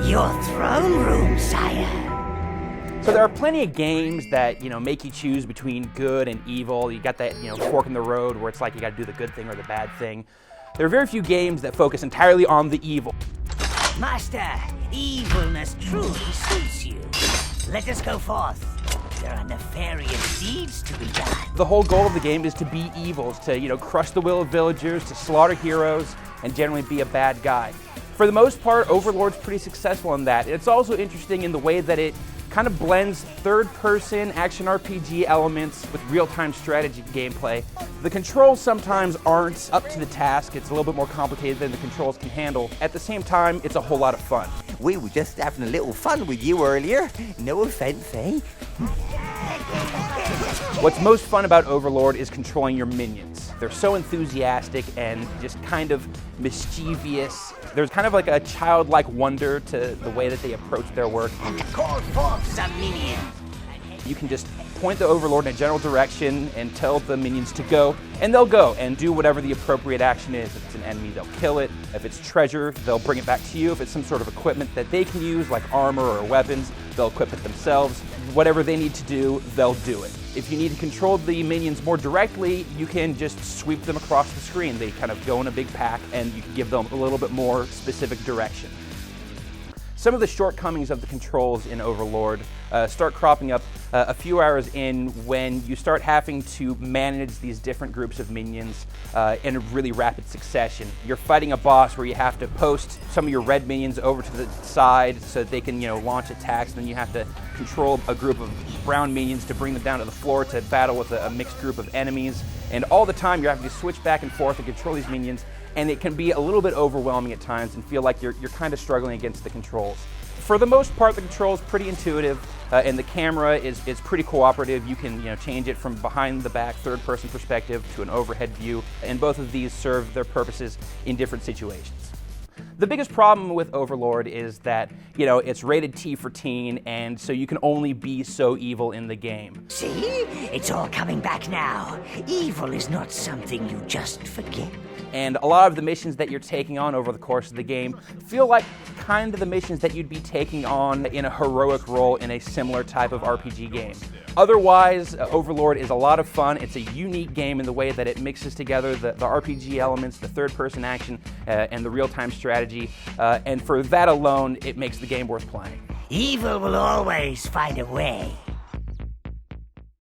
Your throne room, sire. So there are plenty of games that, make you choose between good and evil. You got that, fork in the road where it's like you got to do the good thing or the bad thing. There are very few games that focus entirely on the evil. Master, evilness truly suits you. Let us go forth. There are nefarious deeds to be done. The whole goal of the game is to be evil, to, crush the will of villagers, to slaughter heroes, and generally be a bad guy. For the most part, Overlord's pretty successful in that. It's also interesting in the way that it kind of blends third-person action RPG elements with real-time strategy gameplay. The controls sometimes aren't up to the task. It's a little bit more complicated than the controls can handle. At the same time, it's a whole lot of fun. We were just having a little fun with you earlier. No offense, eh? What's most fun about Overlord is controlling your minions. They're so enthusiastic and just kind of mischievous. There's kind of like a childlike wonder to the way that they approach their work. Call forth some minions. You can just point the Overlord in a general direction and tell the minions to go, and they'll go and do whatever the appropriate action is. If it's an enemy, they'll kill it. If it's treasure, they'll bring it back to you. If it's some sort of equipment that they can use, like armor or weapons, they'll equip it themselves. Whatever they need to do, they'll do it. If you need to control the minions more directly, you can just sweep them across the screen. They kind of go in a big pack, and you can give them a little bit more specific direction. Some of the shortcomings of the controls in Overlord start cropping up a few hours in when you start having to manage these different groups of minions in a really rapid succession. You're fighting a boss where you have to post some of your red minions over to the side so that they can launch attacks, and then you have to control a group of brown minions to bring them down to the floor to battle with a mixed group of enemies. And all the time you're having to switch back and forth and control these minions, and it can be a little bit overwhelming at times and feel like you're kind of struggling against the controls. For the most part, the control is pretty intuitive, and the camera is pretty cooperative. You can change it from behind the back, third-person perspective to an overhead view, and both of these serve their purposes in different situations. The biggest problem with Overlord is that, it's rated T for teen, and so you can only be so evil in the game. See? It's all coming back now. Evil is not something you just forget. And a lot of the missions that you're taking on over the course of the game feel like kind of the missions that you'd be taking on in a heroic role in a similar type of RPG game. Otherwise, Overlord is a lot of fun. It's a unique game in the way that it mixes together the RPG elements, the third-person action, and the real-time strategy. And for that alone, it makes the game worth playing. Evil will always find a way.